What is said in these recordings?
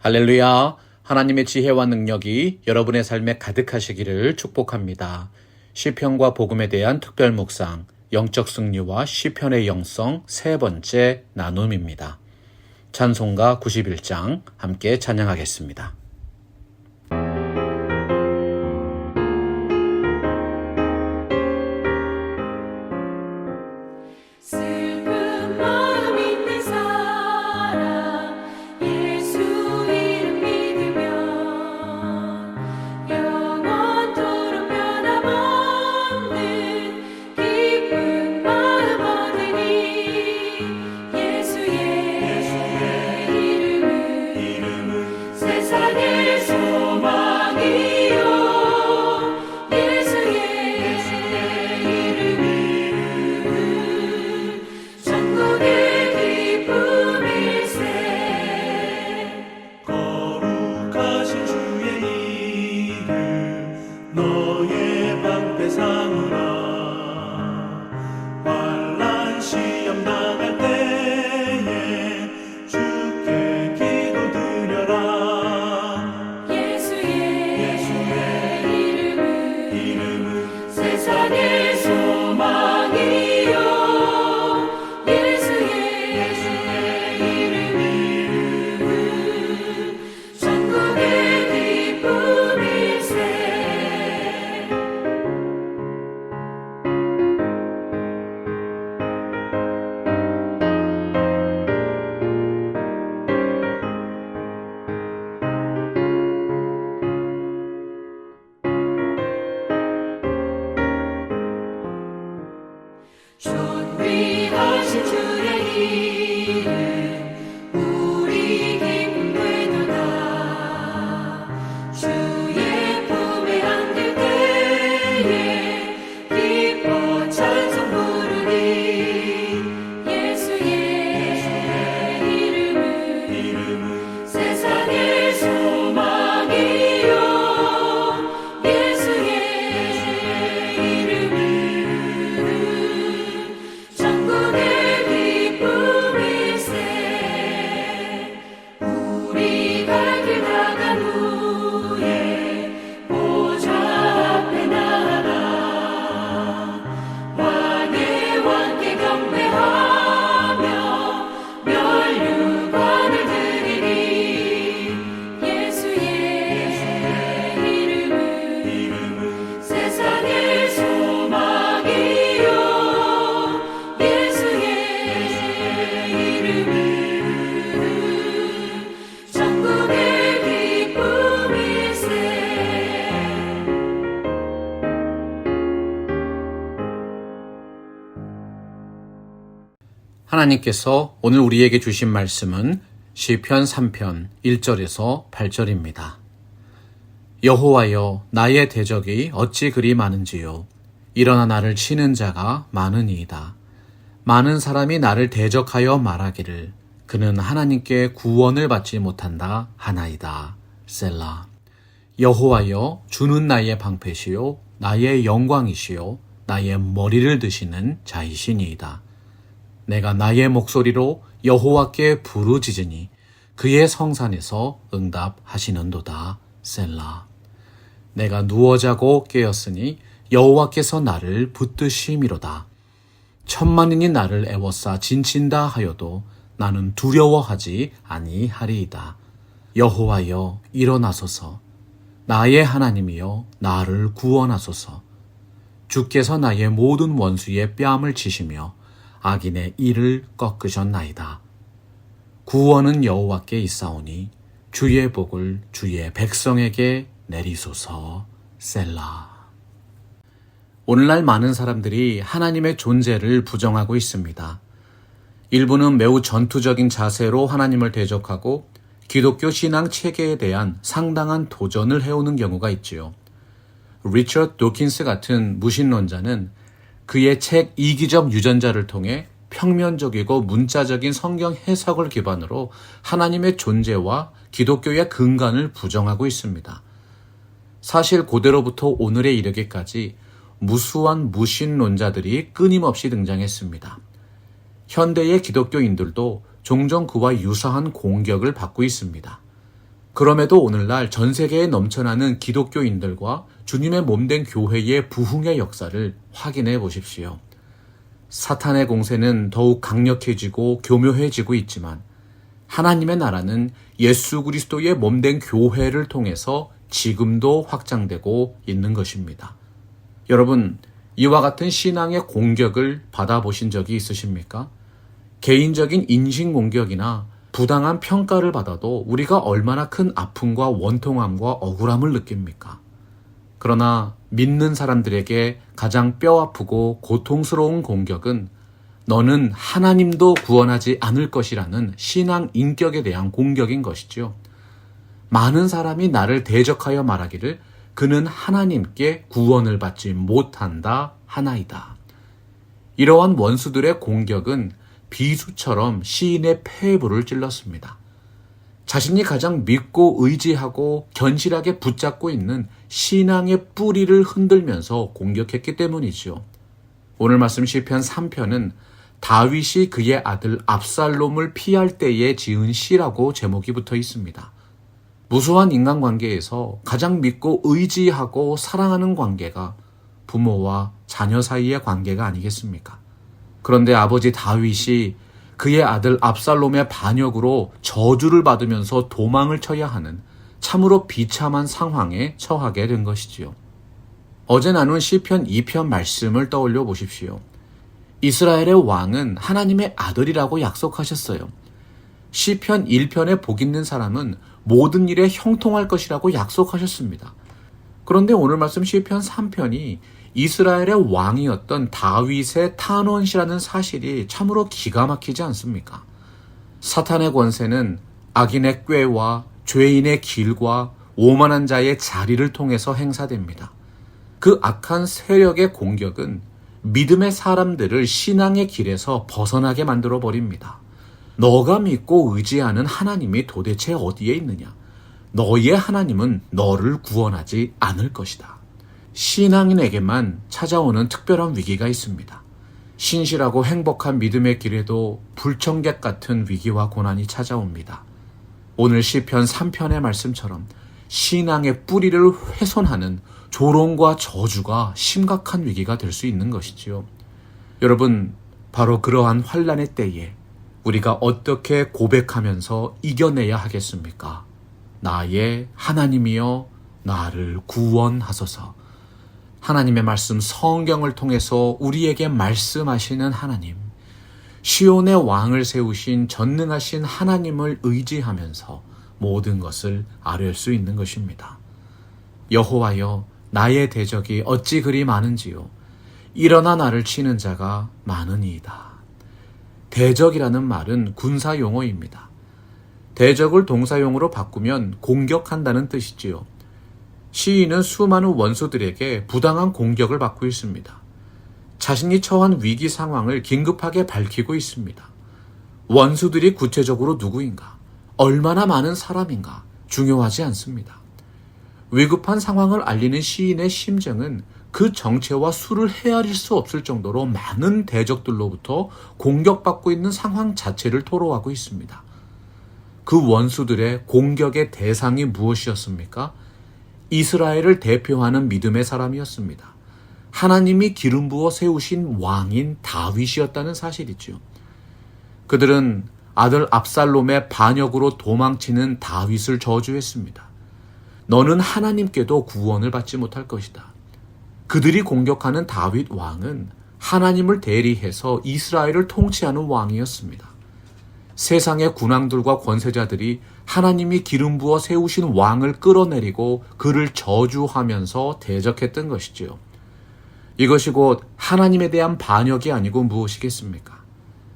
할렐루야! 하나님의 지혜와 능력이 여러분의 삶에 가득하시기를 축복합니다. 시편과 복음에 대한 특별 묵상, 영적 승리와 시편의 영성 세 번째 나눔입니다. 찬송가 91장 함께 찬양하겠습니다. 존귀하신 주의 이름 우리 기쁨 되도다. 주의 품에 안길 때에 기뻐 찬송 부르리. 예수의 이름은 세상의 소망이요. 예수의 이름은 하나님께서 오늘 우리에게 주신 말씀은 시편 3편 1절에서 8절입니다. 여호와여, 나의 대적이 어찌 그리 많은지요. 일어나 나를 치는 자가 많으니이다. 많은 사람이 나를 대적하여 말하기를 그는 하나님께 구원을 받지 못한다 하나이다. 셀라. 여호와여, 주는 나의 방패시요 나의 영광이시요 나의 머리를 드시는 자이시니이다. 내가 나의 목소리로 여호와께 부르짖으니 그의 성산에서 응답하시는도다. 셀라. 내가 누워 자고 깨었으니 여호와께서 나를 붙드심이로다. 천만인이 나를 애워싸 진친다 하여도 나는 두려워하지 아니하리이다. 여호와여, 일어나소서. 나의 하나님이여, 나를 구원하소서. 주께서 나의 모든 원수의 뺨을 치시며 악인의 이를 꺾으셨나이다. 구원은 여호와께 있사오니 주의 복을 주의 백성에게 내리소서. 셀라. 오늘날 많은 사람들이 하나님의 존재를 부정하고 있습니다. 일부는 매우 전투적인 자세로 하나님을 대적하고 기독교 신앙 체계에 대한 상당한 도전을 해오는 경우가 있지요. 리처드 도킨스 같은 무신론자는 그의 책 이기적 유전자를 통해 평면적이고 문자적인 성경 해석을 기반으로 하나님의 존재와 기독교의 근간을 부정하고 있습니다. 사실 고대로부터 오늘에 이르기까지 무수한 무신론자들이 끊임없이 등장했습니다. 현대의 기독교인들도 종종 그와 유사한 공격을 받고 있습니다. 그럼에도 오늘날 전 세계에 넘쳐나는 기독교인들과 주님의 몸된 교회의 부흥의 역사를 확인해 보십시오. 사탄의 공세는 더욱 강력해지고 교묘해지고 있지만 하나님의 나라는 예수 그리스도의 몸된 교회를 통해서 지금도 확장되고 있는 것입니다. 여러분, 이와 같은 신앙의 공격을 받아보신 적이 있으십니까? 개인적인 인신공격이나 부당한 평가를 받아도 우리가 얼마나 큰 아픔과 원통함과 억울함을 느낍니까? 그러나 믿는 사람들에게 가장 뼈아프고 고통스러운 공격은 너는 하나님도 구원하지 않을 것이라는 신앙 인격에 대한 공격인 것이죠. 많은 사람이 나를 대적하여 말하기를 그는 하나님께 구원을 받지 못한다 하나이다. 이러한 원수들의 공격은 비수처럼 시인의 폐부를 찔렀습니다. 자신이 가장 믿고 의지하고 견실하게 붙잡고 있는 신앙의 뿌리를 흔들면서 공격했기 때문이죠. 오늘 말씀 시편 3편은 다윗이 그의 아들 압살롬을 피할 때에 지은 시라고 제목이 붙어 있습니다. 무수한 인간관계에서 가장 믿고 의지하고 사랑하는 관계가 부모와 자녀 사이의 관계가 아니겠습니까? 그런데 아버지 다윗이 그의 아들 압살롬의 반역으로 저주를 받으면서 도망을 쳐야 하는 참으로 비참한 상황에 처하게 된 것이지요. 어제 나눈 시편 2편 말씀을 떠올려 보십시오. 이스라엘의 왕은 하나님의 아들이라고 약속하셨어요. 시편 1편에 복 있는 사람은 모든 일에 형통할 것이라고 약속하셨습니다. 그런데 오늘 말씀 시편 3편이 이스라엘의 왕이었던 다윗의 탄원시라는 사실이 참으로 기가 막히지 않습니까? 사탄의 권세는 악인의 꾀와 죄인의 길과 오만한 자의 자리를 통해서 행사됩니다. 그 악한 세력의 공격은 믿음의 사람들을 신앙의 길에서 벗어나게 만들어 버립니다. 너가 믿고 의지하는 하나님이 도대체 어디에 있느냐? 너의 하나님은 너를 구원하지 않을 것이다. 신앙인에게만 찾아오는 특별한 위기가 있습니다. 신실하고 행복한 믿음의 길에도 불청객 같은 위기와 고난이 찾아옵니다. 오늘 시편 3편의 말씀처럼 신앙의 뿌리를 훼손하는 조롱과 저주가 심각한 위기가 될 수 있는 것이지요. 여러분, 바로 그러한 환난의 때에 우리가 어떻게 고백하면서 이겨내야 하겠습니까? 나의 하나님이여 나를 구원하소서. 하나님의 말씀 성경을 통해서 우리에게 말씀하시는 하나님, 시온의 왕을 세우신 전능하신 하나님을 의지하면서 모든 것을 아뢰 수 있는 것입니다. 여호와여, 나의 대적이 어찌 그리 많은지요. 일어나 나를 치는 자가 많으니이다. 대적이라는 말은 군사 용어입니다. 대적을 동사용으로 바꾸면 공격한다는 뜻이지요. 시인은 수많은 원수들에게 부당한 공격을 받고 있습니다. 자신이 처한 위기 상황을 긴급하게 밝히고 있습니다. 원수들이 구체적으로 누구인가, 얼마나 많은 사람인가 중요하지 않습니다. 위급한 상황을 알리는 시인의 심정은 그 정체와 수를 헤아릴 수 없을 정도로 많은 대적들로부터 공격받고 있는 상황 자체를 토로하고 있습니다. 그 원수들의 공격의 대상이 무엇이었습니까? 이스라엘을 대표하는 믿음의 사람이었습니다. 하나님이 기름 부어 세우신 왕인 다윗이었다는 사실이죠. 그들은 아들 압살롬의 반역으로 도망치는 다윗을 저주했습니다. 너는 하나님께도 구원을 받지 못할 것이다. 그들이 공격하는 다윗 왕은 하나님을 대리해서 이스라엘을 통치하는 왕이었습니다. 세상의 군왕들과 권세자들이 하나님이 기름 부어 세우신 왕을 끌어내리고 그를 저주하면서 대적했던 것이지요. 이것이 곧 하나님에 대한 반역이 아니고 무엇이겠습니까?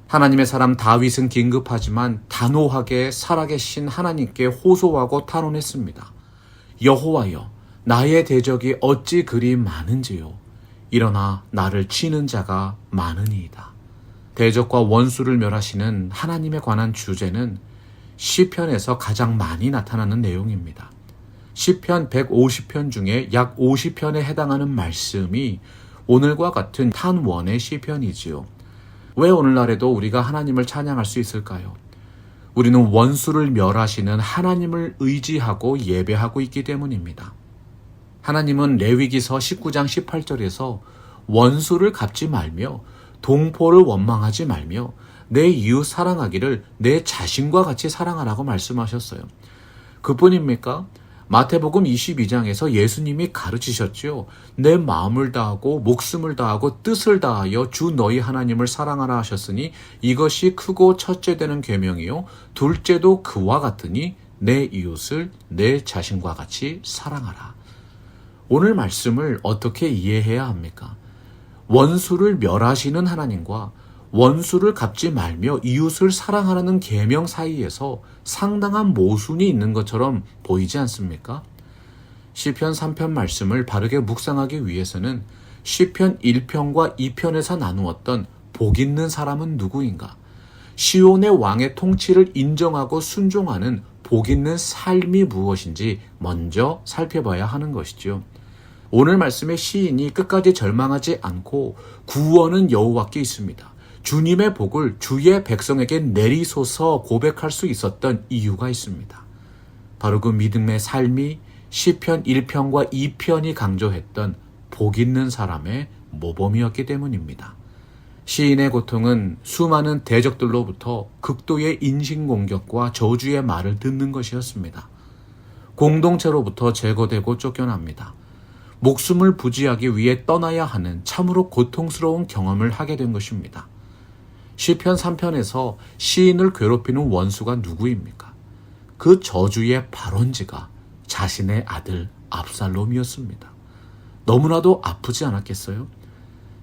하나님의 사람 다윗은 긴급하지만 단호하게 살아계신 하나님께 호소하고 탄원했습니다. 여호와여, 나의 대적이 어찌 그리 많은지요. 일어나 나를 치는 자가 많으니이다. 대적과 원수를 멸하시는 하나님에 관한 주제는 시편에서 가장 많이 나타나는 내용입니다. 시편 150편 중에 약 50편에 해당하는 말씀이 오늘과 같은 탄원의 시편이지요. 왜 오늘날에도 우리가 하나님을 찬양할 수 있을까요? 우리는 원수를 멸하시는 하나님을 의지하고 예배하고 있기 때문입니다. 하나님은 레위기서 19장 18절에서 원수를 갚지 말며 동포를 원망하지 말며 내 이웃 사랑하기를 내 자신과 같이 사랑하라고 말씀하셨어요. 그뿐입니까? 마태복음 22장에서 예수님이 가르치셨죠. 내 마음을 다하고 목숨을 다하고 뜻을 다하여 주 너희 하나님을 사랑하라 하셨으니 이것이 크고 첫째 되는 계명이요 둘째도 그와 같으니 내 이웃을 내 자신과 같이 사랑하라. 오늘 말씀을 어떻게 이해해야 합니까? 원수를 멸하시는 하나님과 원수를 갚지 말며 이웃을 사랑하라는 계명 사이에서 상당한 모순이 있는 것처럼 보이지 않습니까? 시편 3편 말씀을 바르게 묵상하기 위해서는 시편 1편과 2편에서 나누었던 복 있는 사람은 누구인가? 시온의 왕의 통치를 인정하고 순종하는 복 있는 삶이 무엇인지 먼저 살펴봐야 하는 것이죠. 오늘 말씀의 시인이 끝까지 절망하지 않고 구원은 여호와께 있습니다. 주님의 복을 주의 백성에게 내리소서 고백할 수 있었던 이유가 있습니다. 바로 그 믿음의 삶이 시편 1편과 2편이 강조했던 복 있는 사람의 모범이었기 때문입니다. 시인의 고통은 수많은 대적들로부터 극도의 인신공격과 저주의 말을 듣는 것이었습니다. 공동체로부터 제거되고 쫓겨납니다. 목숨을 부지하기 위해 떠나야 하는 참으로 고통스러운 경험을 하게 된 것입니다. 시편 3편에서 시인을 괴롭히는 원수가 누구입니까? 그 저주의 발원지가 자신의 아들 압살롬이었습니다. 너무나도 아프지 않았겠어요?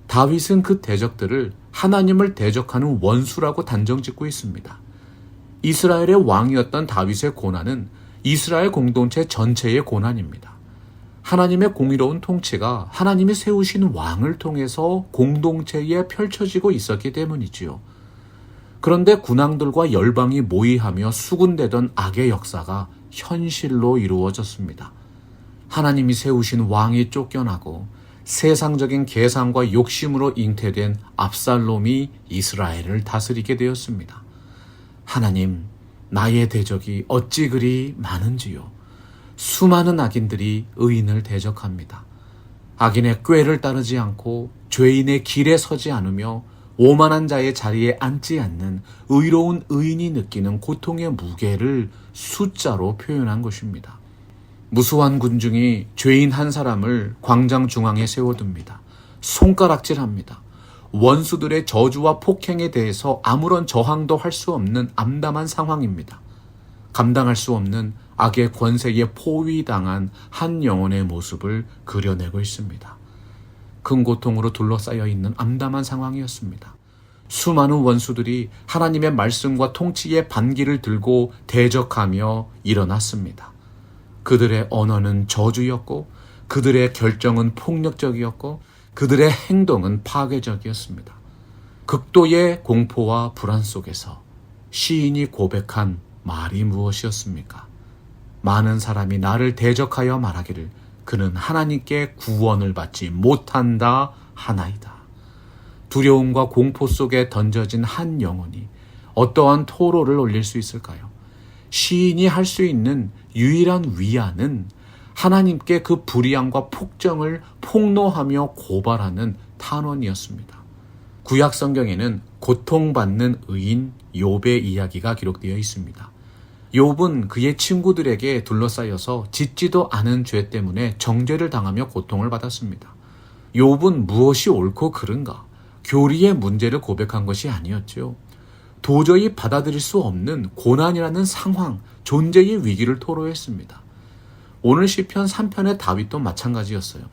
다윗은 그 대적들을 하나님을 대적하는 원수라고 단정짓고 있습니다. 이스라엘의 왕이었던 다윗의 고난은 이스라엘 공동체 전체의 고난입니다. 하나님의 공의로운 통치가 하나님이 세우신 왕을 통해서 공동체에 펼쳐지고 있었기 때문이지요. 그런데 군왕들과 열방이 모의하며 수군대던 악의 역사가 현실로 이루어졌습니다. 하나님이 세우신 왕이 쫓겨나고 세상적인 계산과 욕심으로 잉태된 압살롬이 이스라엘을 다스리게 되었습니다. 하나님, 나의 대적이 어찌 그리 많은지요. 수많은 악인들이 의인을 대적합니다. 악인의 꾀를 따르지 않고 죄인의 길에 서지 않으며 오만한 자의 자리에 앉지 않는 의로운 의인이 느끼는 고통의 무게를 숫자로 표현한 것입니다. 무수한 군중이 죄인 한 사람을 광장 중앙에 세워둡니다. 손가락질합니다. 원수들의 저주와 폭행에 대해서 아무런 저항도 할 수 없는 암담한 상황입니다. 감당할 수 없는 악의 권세에 포위당한 한 영혼의 모습을 그려내고 있습니다. 큰 고통으로 둘러싸여 있는 암담한 상황이었습니다. 수많은 원수들이 하나님의 말씀과 통치의 반기를 들고 대적하며 일어났습니다. 그들의 언어는 저주였고 그들의 결정은 폭력적이었고 그들의 행동은 파괴적이었습니다. 극도의 공포와 불안 속에서 시인이 고백한 말이 무엇이었습니까? 많은 사람이 나를 대적하여 말하기를 그는 하나님께 구원을 받지 못한다 하나이다. 두려움과 공포 속에 던져진 한 영혼이 어떠한 토로를 올릴 수 있을까요? 시인이 할 수 있는 유일한 위안은 하나님께 그 불의함과 폭정을 폭로하며 고발하는 탄원이었습니다. 구약 성경에는 고통받는 의인 욥의 이야기가 기록되어 있습니다. 욥은 그의 친구들에게 둘러싸여서 짓지도 않은 죄 때문에 정죄를 당하며 고통을 받았습니다. 욥은 무엇이 옳고 그른가? 교리의 문제를 고백한 것이 아니었죠. 도저히 받아들일 수 없는 고난이라는 상황, 존재의 위기를 토로했습니다. 오늘 시편 3편의 다윗도 마찬가지였어요.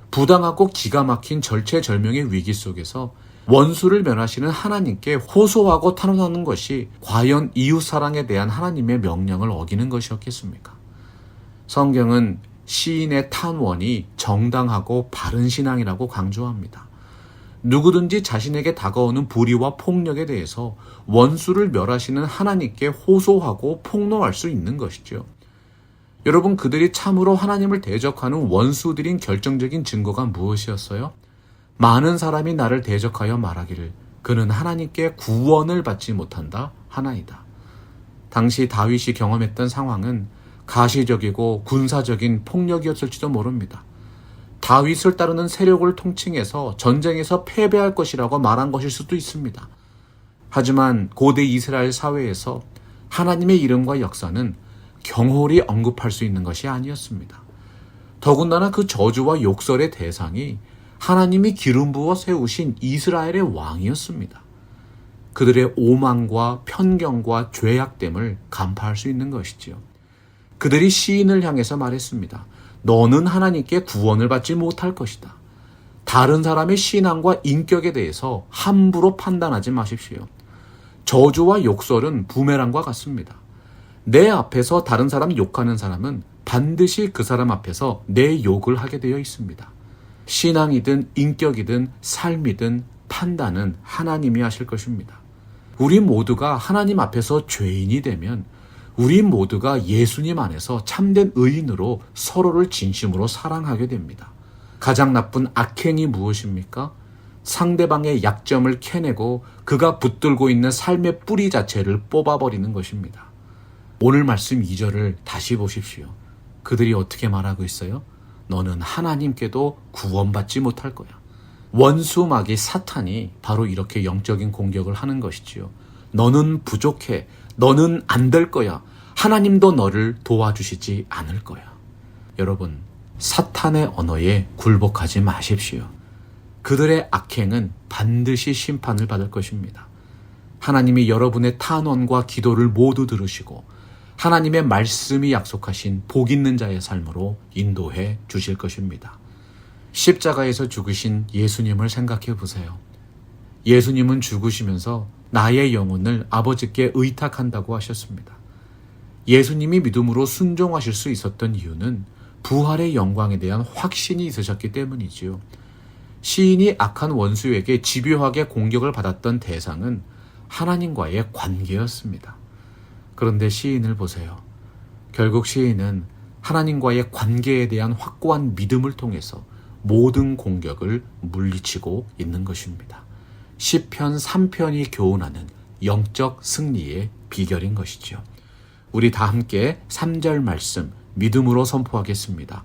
부당하고 기가 막힌 절체절명의 위기 속에서 원수를 멸하시는 하나님께 호소하고 탄원하는 것이 과연 이웃사랑에 대한 하나님의 명령을 어기는 것이었겠습니까? 성경은 시인의 탄원이 정당하고 바른 신앙이라고 강조합니다. 누구든지 자신에게 다가오는 불의와 폭력에 대해서 원수를 멸하시는 하나님께 호소하고 폭로할 수 있는 것이죠. 여러분, 그들이 참으로 하나님을 대적하는 원수들인 결정적인 증거가 무엇이었어요? 많은 사람이 나를 대적하여 말하기를 그는 하나님께 구원을 받지 못한다 하나이다. 당시 다윗이 경험했던 상황은 가시적이고 군사적인 폭력이었을지도 모릅니다. 다윗을 따르는 세력을 통칭해서 전쟁에서 패배할 것이라고 말한 것일 수도 있습니다. 하지만 고대 이스라엘 사회에서 하나님의 이름과 역사는 경홀히 언급할 수 있는 것이 아니었습니다. 더군다나 그 저주와 욕설의 대상이 하나님이 기름 부어 세우신 이스라엘의 왕이었습니다. 그들의 오만과 편견과 죄악됨을 간파할 수 있는 것이지요. 그들이 시인을 향해서 말했습니다. 너는 하나님께 구원을 받지 못할 것이다. 다른 사람의 신앙과 인격에 대해서 함부로 판단하지 마십시오. 저주와 욕설은 부메랑과 같습니다. 내 앞에서 다른 사람 욕하는 사람은 반드시 그 사람 앞에서 내 욕을 하게 되어 있습니다. 신앙이든 인격이든 삶이든 판단은 하나님이 하실 것입니다. 우리 모두가 하나님 앞에서 죄인이 되면 우리 모두가 예수님 안에서 참된 의인으로 서로를 진심으로 사랑하게 됩니다. 가장 나쁜 악행이 무엇입니까? 상대방의 약점을 캐내고 그가 붙들고 있는 삶의 뿌리 자체를 뽑아버리는 것입니다. 오늘 말씀 2절을 다시 보십시오. 그들이 어떻게 말하고 있어요? 너는 하나님께도 구원받지 못할 거야. 원수 마귀 사탄이 바로 이렇게 영적인 공격을 하는 것이지요. 너는 부족해. 너는 안 될 거야. 하나님도 너를 도와주시지 않을 거야. 여러분, 사탄의 언어에 굴복하지 마십시오. 그들의 악행은 반드시 심판을 받을 것입니다. 하나님이 여러분의 탄원과 기도를 모두 들으시고 하나님의 말씀이 약속하신 복 있는 자의 삶으로 인도해 주실 것입니다. 십자가에서 죽으신 예수님을 생각해 보세요. 예수님은 죽으시면서 나의 영혼을 아버지께 의탁한다고 하셨습니다. 예수님이 믿음으로 순종하실 수 있었던 이유는 부활의 영광에 대한 확신이 있으셨기 때문이지요. 시인이 악한 원수에게 집요하게 공격을 받았던 대상은 하나님과의 관계였습니다. 그런데 시인을 보세요. 결국 시인은 하나님과의 관계에 대한 확고한 믿음을 통해서 모든 공격을 물리치고 있는 것입니다. 시편 3편이 교훈하는 영적 승리의 비결인 것이죠. 우리 다 함께 3절 말씀 믿음으로 선포하겠습니다.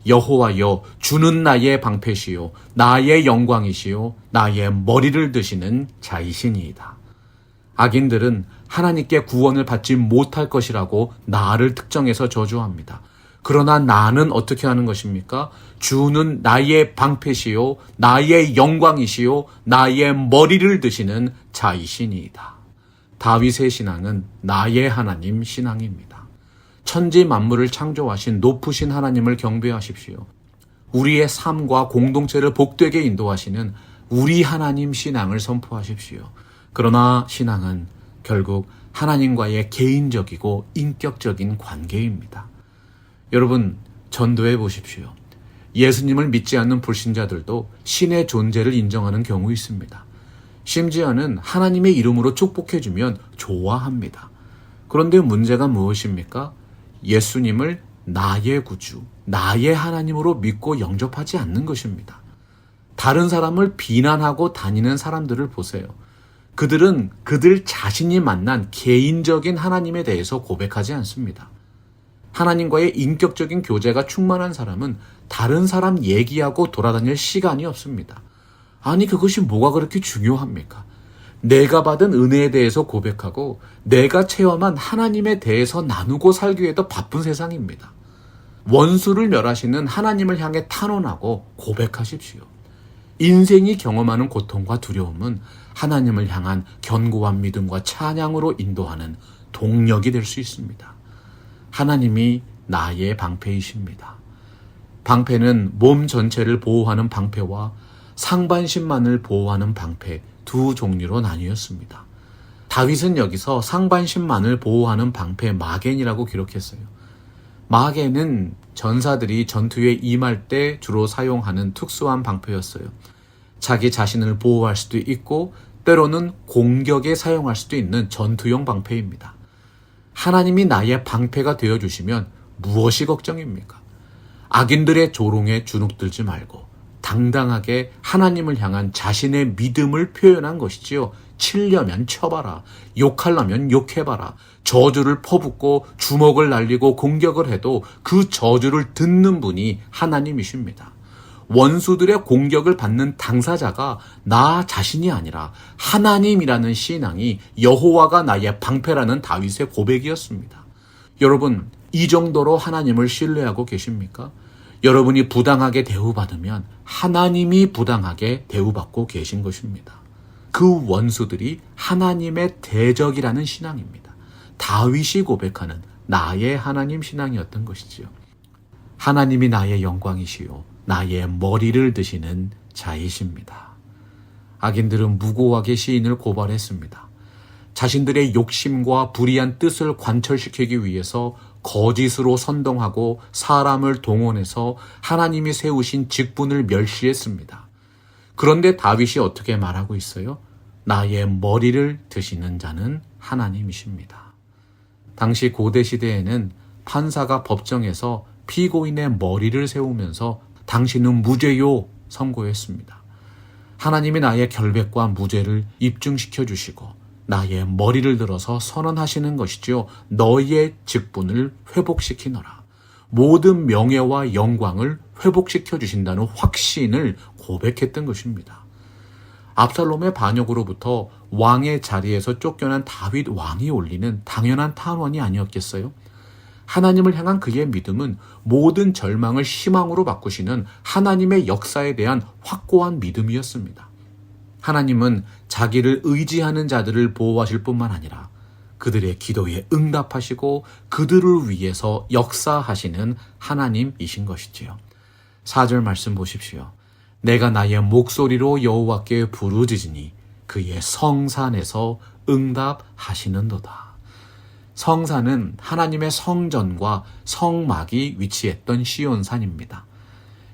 여호와여, 주는 나의 방패시요 나의 영광이시요 나의 머리를 드시는 자이시니이다. 악인들은 하나님께 구원을 받지 못할 것이라고 나를 특정해서 저주합니다. 그러나 나는 어떻게 하는 것입니까? 주는 나의 방패시요 나의 영광이시요 나의 머리를 드시는 자이시니이다. 다윗의 신앙은 나의 하나님 신앙입니다. 천지 만물을 창조하신 높으신 하나님을 경배하십시오. 우리의 삶과 공동체를 복되게 인도하시는 우리 하나님 신앙을 선포하십시오. 그러나 신앙은 결국 하나님과의 개인적이고 인격적인 관계입니다. 여러분, 전도해 보십시오. 예수님을 믿지 않는 불신자들도 신의 존재를 인정하는 경우 있습니다. 심지어는 하나님의 이름으로 축복해주면 좋아합니다. 그런데 문제가 무엇입니까? 예수님을 나의 구주, 나의 하나님으로 믿고 영접하지 않는 것입니다. 다른 사람을 비난하고 다니는 사람들을 보세요. 그들은 그들 자신이 만난 개인적인 하나님에 대해서 고백하지 않습니다. 하나님과의 인격적인 교제가 충만한 사람은 다른 사람 얘기하고 돌아다닐 시간이 없습니다. 아니, 그것이 뭐가 그렇게 중요합니까? 내가 받은 은혜에 대해서 고백하고 내가 체험한 하나님에 대해서 나누고 살기 위해 더 바쁜 세상입니다. 원수를 멸하시는 하나님을 향해 탄원하고 고백하십시오. 인생이 경험하는 고통과 두려움은 하나님을 향한 견고한 믿음과 찬양으로 인도하는 동력이 될 수 있습니다. 하나님이 나의 방패이십니다. 방패는 몸 전체를 보호하는 방패와 상반신만을 보호하는 방패 두 종류로 나뉘었습니다. 다윗은 여기서 상반신만을 보호하는 방패 마겐이라고 기록했어요. 마겐은 전사들이 전투에 임할 때 주로 사용하는 특수한 방패였어요. 자기 자신을 보호할 수도 있고 때로는 공격에 사용할 수도 있는 전투용 방패입니다. 하나님이 나의 방패가 되어주시면 무엇이 걱정입니까? 악인들의 조롱에 주눅들지 말고 당당하게 하나님을 향한 자신의 믿음을 표현한 것이지요. 치려면 쳐봐라. 욕하려면 욕해봐라. 저주를 퍼붓고 주먹을 날리고 공격을 해도 그 저주를 듣는 분이 하나님이십니다. 원수들의 공격을 받는 당사자가 나 자신이 아니라 하나님이라는 신앙이 여호와가 나의 방패라는 다윗의 고백이었습니다. 여러분, 이 정도로 하나님을 신뢰하고 계십니까? 여러분이 부당하게 대우받으면 하나님이 부당하게 대우받고 계신 것입니다. 그 원수들이 하나님의 대적이라는 신앙입니다. 다윗이 고백하는 나의 하나님 신앙이었던 것이지요. 하나님이 나의 영광이시요 나의 머리를 드시는 자이십니다. 악인들은 무고하게 시인을 고발했습니다. 자신들의 욕심과 불의한 뜻을 관철시키기 위해서 거짓으로 선동하고 사람을 동원해서 하나님이 세우신 직분을 멸시했습니다. 그런데 다윗이 어떻게 말하고 있어요? 나의 머리를 드시는 자는 하나님이십니다. 당시 고대 시대에는 판사가 법정에서 피고인의 머리를 세우면서 당신은 무죄요 선고했습니다. 하나님이 나의 결백과 무죄를 입증시켜 주시고 나의 머리를 들어서 선언하시는 것이지요. 너희의 직분을 회복시키노라. 모든 명예와 영광을 회복시켜 주신다는 확신을 고백했던 것입니다. 압살롬의 반역으로부터 왕의 자리에서 쫓겨난 다윗 왕이 올리는 당연한 탄원이 아니었겠어요? 하나님을 향한 그의 믿음은 모든 절망을 희망으로 바꾸시는 하나님의 역사에 대한 확고한 믿음이었습니다. 하나님은 자기를 의지하는 자들을 보호하실 뿐만 아니라 그들의 기도에 응답하시고 그들을 위해서 역사하시는 하나님이신 것이지요. 4절 말씀 보십시오. 내가 나의 목소리로 여호와께 부르짖으니 그의 성산에서 응답하시는도다. 성산은 하나님의 성전과 성막이 위치했던 시온산입니다.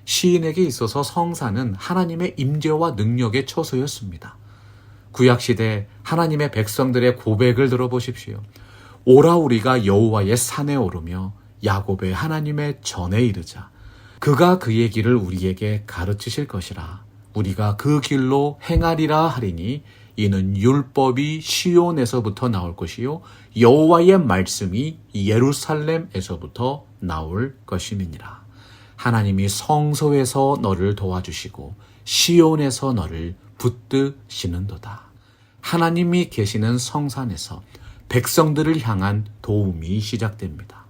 시인에게 있어서 성산은 하나님의 임재와 능력의 처소였습니다. 구약시대 하나님의 백성들의 고백을 들어보십시오. 오라 우리가 여호와의 산에 오르며 야곱의 하나님의 전에 이르자. 그가 그의 길을 우리에게 가르치실 것이라. 우리가 그 길로 행하리라 하리니 이는 율법이 시온에서부터 나올 것이요 여호와의 말씀이 예루살렘에서부터 나올 것임이니라. 하나님이 성소에서 너를 도와주시고 시온에서 너를 붙드시는도다. 하나님이 계시는 성산에서 백성들을 향한 도움이 시작됩니다.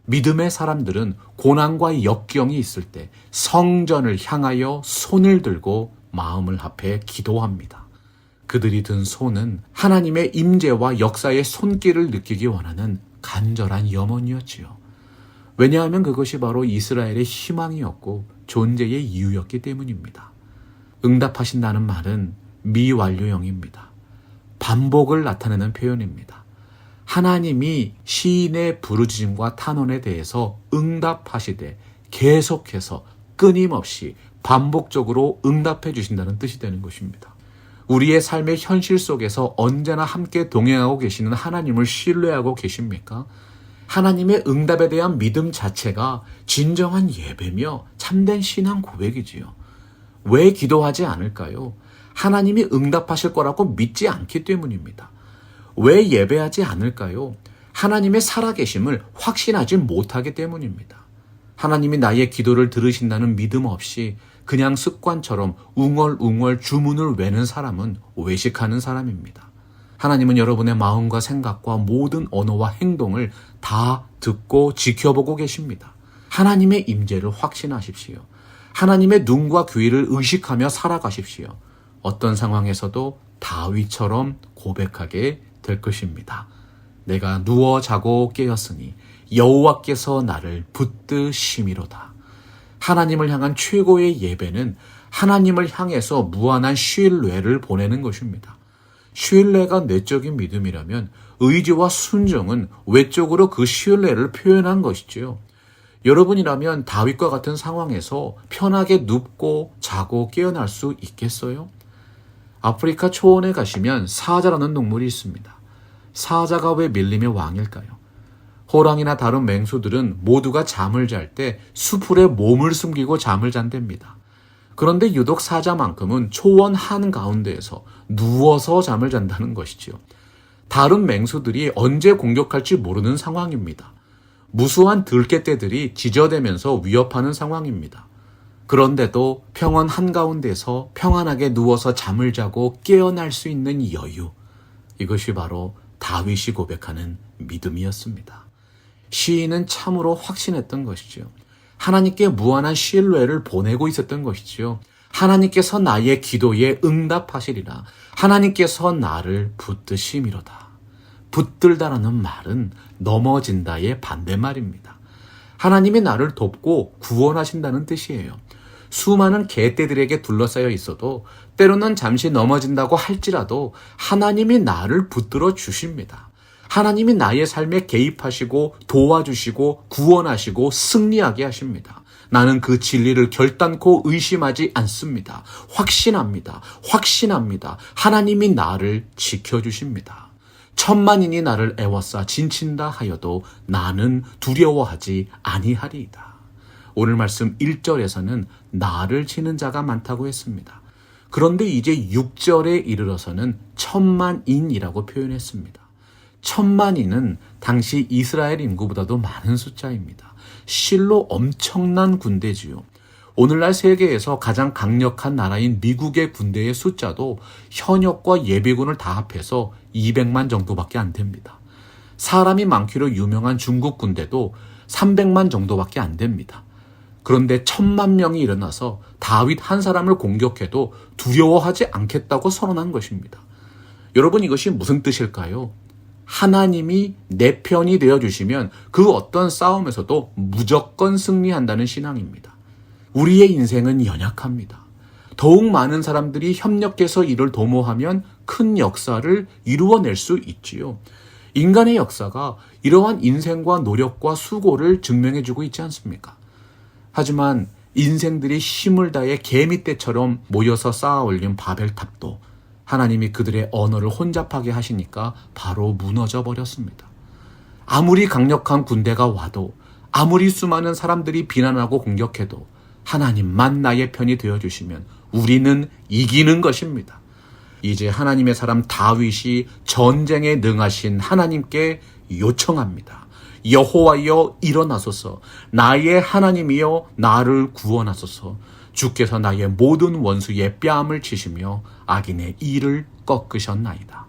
믿음의 사람들은 고난과 역경이 있을 때 성전을 향하여 손을 들고 마음을 합해 기도합니다. 그들이 든 손은 하나님의 임재와 역사의 손길을 느끼기 원하는 간절한 염원이었지요. 왜냐하면 그것이 바로 이스라엘의 희망이었고 존재의 이유였기 때문입니다. 응답하신다는 말은 미완료형입니다. 반복을 나타내는 표현입니다. 하나님이 시인의 부르짖음과 탄원에 대해서 응답하시되 계속해서 끊임없이 반복적으로 응답해 주신다는 뜻이 되는 것입니다. 우리의 삶의 현실 속에서 언제나 함께 동행하고 계시는 하나님을 신뢰하고 계십니까? 하나님의 응답에 대한 믿음 자체가 진정한 예배며 참된 신앙 고백이지요. 왜 기도하지 않을까요? 하나님이 응답하실 거라고 믿지 않기 때문입니다. 왜 예배하지 않을까요? 하나님의 살아계심을 확신하지 못하기 때문입니다. 하나님이 나의 기도를 들으신다는 믿음 없이 그냥 습관처럼 웅얼웅얼 주문을 외는 사람은 외식하는 사람입니다. 하나님은 여러분의 마음과 생각과 모든 언어와 행동을 다 듣고 지켜보고 계십니다. 하나님의 임재를 확신하십시오. 하나님의 눈과 귀를 의식하며 살아가십시오. 어떤 상황에서도 다윗처럼 고백하게 될 것입니다. 내가 누워 자고 깨었으니 여호와께서 나를 붙드심이로다. 하나님을 향한 최고의 예배는 하나님을 향해서 무한한 신뢰를 보내는 것입니다. 신뢰가 내적인 믿음이라면 의지와 순종은 외적으로 그 신뢰를 표현한 것이지요. 여러분이라면 다윗과 같은 상황에서 편하게 눕고 자고 깨어날 수 있겠어요? 아프리카 초원에 가시면 사자라는 동물이 있습니다. 사자가 왜 밀림의 왕일까요? 호랑이나 다른 맹수들은 모두가 잠을 잘 때 수풀에 몸을 숨기고 잠을 잔답니다. 그런데 유독 사자만큼은 초원 한가운데에서 누워서 잠을 잔다는 것이지요. 다른 맹수들이 언제 공격할지 모르는 상황입니다. 무수한 들깨떼들이 지저대면서 위협하는 상황입니다. 그런데도 평원 한가운데서 평안하게 누워서 잠을 자고 깨어날 수 있는 여유, 이것이 바로 다윗이 고백하는 믿음이었습니다. 시인은 참으로 확신했던 것이죠. 하나님께 무한한 신뢰를 보내고 있었던 것이지요. 하나님께서 나의 기도에 응답하시리라. 하나님께서 나를 붙드심이로다. 붙들다라는 말은 넘어진다의 반대말입니다. 하나님이 나를 돕고 구원하신다는 뜻이에요. 수많은 개떼들에게 둘러싸여 있어도 때로는 잠시 넘어진다고 할지라도 하나님이 나를 붙들어 주십니다. 하나님이 나의 삶에 개입하시고 도와주시고 구원하시고 승리하게 하십니다. 나는 그 진리를 결단코 의심하지 않습니다. 확신합니다. 하나님이 나를 지켜주십니다. 천만인이 나를 애워싸 진친다 하여도 나는 두려워하지 아니하리이다. 오늘 말씀 1절에서는 나를 치는 자가 많다고 했습니다. 그런데 이제 6절에 이르러서는 천만인이라고 표현했습니다. 천만인은 당시 이스라엘 인구보다도 많은 숫자입니다. 실로 엄청난 군대지요. 오늘날 세계에서 가장 강력한 나라인 미국의 군대의 숫자도 현역과 예비군을 다 합해서 200만 정도밖에 안 됩니다. 사람이 많기로 유명한 중국 군대도 300만 정도밖에 안 됩니다. 그런데 1000만 명이 일어나서 다윗 한 사람을 공격해도 두려워하지 않겠다고 선언한 것입니다. 여러분, 이것이 무슨 뜻일까요? 하나님이 내 편이 되어주시면 그 어떤 싸움에서도 무조건 승리한다는 신앙입니다. 우리의 인생은 연약합니다. 더욱 많은 사람들이 협력해서 이를 도모하면 큰 역사를 이루어낼 수 있지요. 인간의 역사가 이러한 인생과 노력과 수고를 증명해주고 있지 않습니까? 하지만 인생들이 힘을 다해 개미떼처럼 모여서 쌓아 올린 바벨탑도 하나님이 그들의 언어를 혼잡하게 하시니까 바로 무너져 버렸습니다. 아무리 강력한 군대가 와도, 아무리 수많은 사람들이 비난하고 공격해도 하나님만 나의 편이 되어주시면 우리는 이기는 것입니다. 이제 하나님의 사람 다윗이 전쟁에 능하신 하나님께 요청합니다. 여호와여 일어나소서, 나의 하나님이여 나를 구원하소서. 주께서 나의 모든 원수의 뺨을 치시며 악인의 이를 꺾으셨나이다.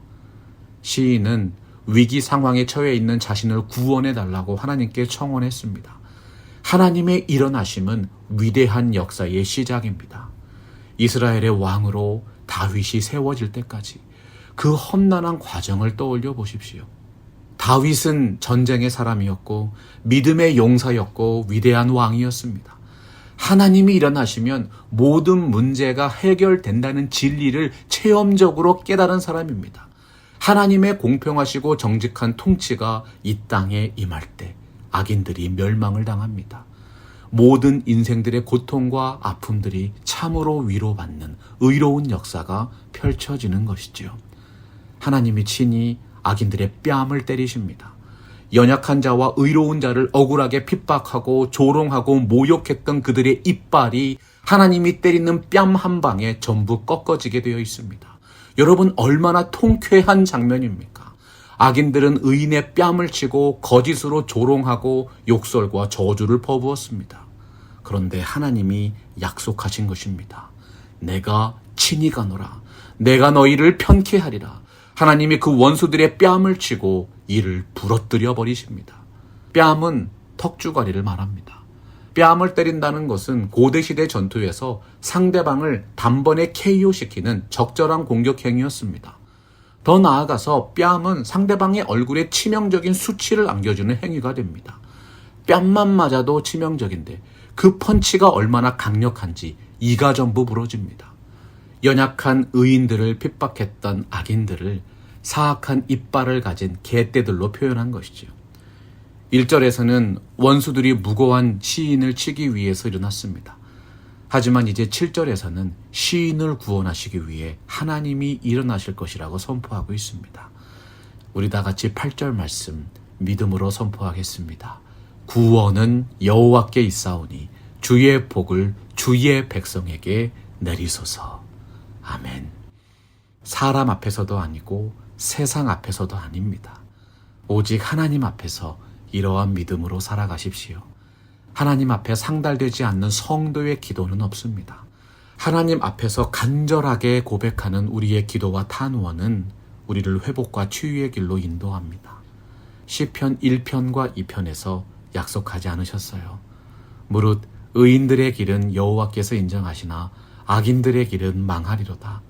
시인은 위기 상황에 처해 있는 자신을 구원해달라고 하나님께 청원했습니다. 하나님의 일어나심은 위대한 역사의 시작입니다. 이스라엘의 왕으로 다윗이 세워질 때까지 그 험난한 과정을 떠올려 보십시오. 다윗은 전쟁의 사람이었고 믿음의 용사였고 위대한 왕이었습니다. 하나님이 일어나시면 모든 문제가 해결된다는 진리를 체험적으로 깨달은 사람입니다. 하나님의 공평하시고 정직한 통치가 이 땅에 임할 때 악인들이 멸망을 당합니다. 모든 인생들의 고통과 아픔들이 참으로 위로받는 의로운 역사가 펼쳐지는 것이지요. 하나님이 친히 악인들의 뺨을 때리십니다. 연약한 자와 의로운 자를 억울하게 핍박하고 조롱하고 모욕했던 그들의 이빨이 하나님이 때리는 뺨 한 방에 전부 꺾어지게 되어 있습니다. 여러분, 얼마나 통쾌한 장면입니까? 악인들은 의인의 뺨을 치고 거짓으로 조롱하고 욕설과 저주를 퍼부었습니다. 그런데 하나님이 약속하신 것입니다. 내가 친히 가노라. 내가 너희를 편케 하리라. 하나님이 그 원수들의 뺨을 치고 이를 부러뜨려 버리십니다. 뺨은 턱주가리를 말합니다. 뺨을 때린다는 것은 고대시대 전투에서 상대방을 단번에 KO시키는 적절한 공격 행위였습니다. 더 나아가서 뺨은 상대방의 얼굴에 치명적인 수치를 안겨주는 행위가 됩니다. 뺨만 맞아도 치명적인데 그 펀치가 얼마나 강력한지 이가 전부 부러집니다. 연약한 의인들을 핍박했던 악인들을 사악한 이빨을 가진 개떼들로 표현한 것이지요. 1절에서는 원수들이 무고한 시인을 치기 위해서 일어났습니다. 하지만 이제 7절에서는 시인을 구원하시기 위해 하나님이 일어나실 것이라고 선포하고 있습니다. 우리 다 같이 8절 말씀 믿음으로 선포하겠습니다. 구원은 여호와께 있사오니 주의 복을 주의 백성에게 내리소서. 아멘. 사람 앞에서도 아니고 세상 앞에서도 아닙니다. 오직 하나님 앞에서 이러한 믿음으로 살아가십시오. 하나님 앞에 상달되지 않는 성도의 기도는 없습니다. 하나님 앞에서 간절하게 고백하는 우리의 기도와 탄원은 우리를 회복과 치유의 길로 인도합니다. 시편 1편과 2편에서 약속하지 않으셨어요. 무릇 의인들의 길은 여호와께서 인정하시나 악인들의 길은 망하리로다.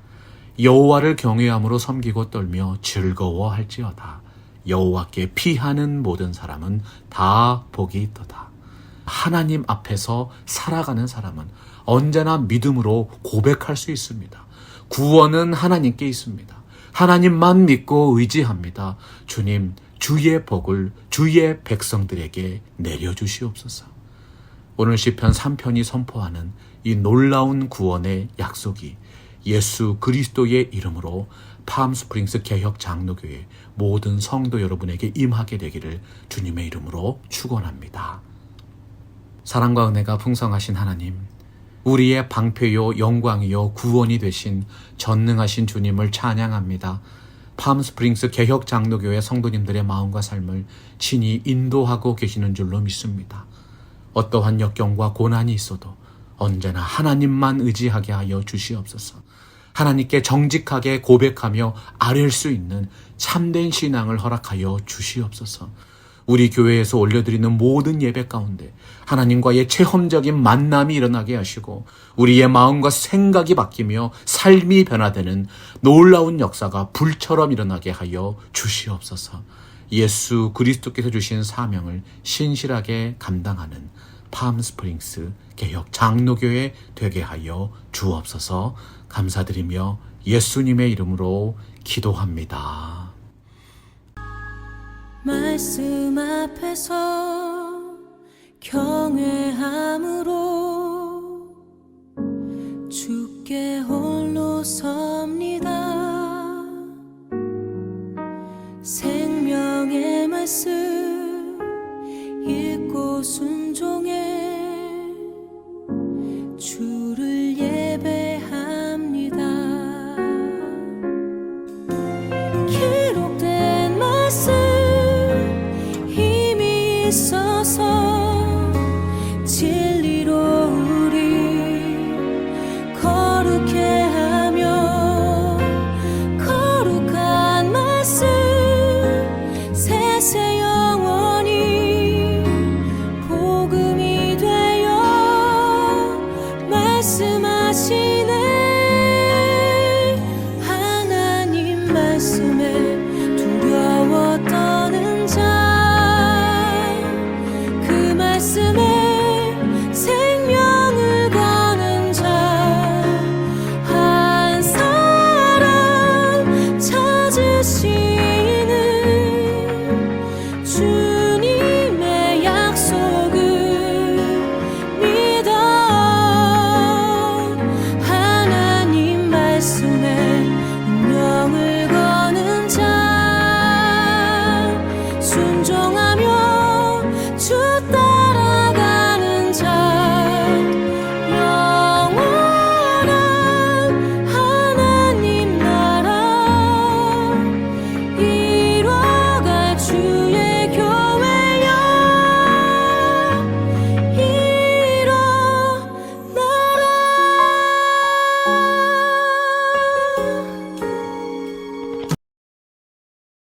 여호와를 경외함으로 섬기고 떨며 즐거워할지어다. 여호와께 피하는 모든 사람은 다 복이 있도다. 하나님 앞에서 살아가는 사람은 언제나 믿음으로 고백할 수 있습니다. 구원은 하나님께 있습니다. 하나님만 믿고 의지합니다. 주님, 주의 복을 주의 백성들에게 내려주시옵소서. 오늘 시편 3편이 선포하는 이 놀라운 구원의 약속이 예수 그리스도의 이름으로 팜스프링스 개혁 장로교회 모든 성도 여러분에게 임하게 되기를 주님의 이름으로 축원합니다. 사랑과 은혜가 풍성하신 하나님, 우리의 방패요 영광이요 구원이 되신 전능하신 주님을 찬양합니다. 팜스프링스 개혁 장로교회 성도님들의 마음과 삶을 친히 인도하고 계시는 줄로 믿습니다. 어떠한 역경과 고난이 있어도 언제나 하나님만 의지하게 하여 주시옵소서. 하나님께 정직하게 고백하며 아뢰일 수 있는 참된 신앙을 허락하여 주시옵소서. 우리 교회에서 올려드리는 모든 예배 가운데 하나님과의 체험적인 만남이 일어나게 하시고 우리의 마음과 생각이 바뀌며 삶이 변화되는 놀라운 역사가 불처럼 일어나게 하여 주시옵소서. 예수 그리스도께서 주신 사명을 신실하게 감당하는 팜스프링스 개혁 장로교회 되게 하여 주옵소서. 감사드리며 예수님의 이름으로 기도합니다. 말씀 앞에서 경외함으로 주께 홀로 섭니다. 생명의 말씀 읽고 순종해 주를 예배합니다. 기록된 말씀 힘이 있어서 진리로 우리 거룩해 하며 거룩한 말씀 세세 영원히 복음이 되어 말씀하시네. 하나님 말씀에 두려워 떠는 자 그 말씀에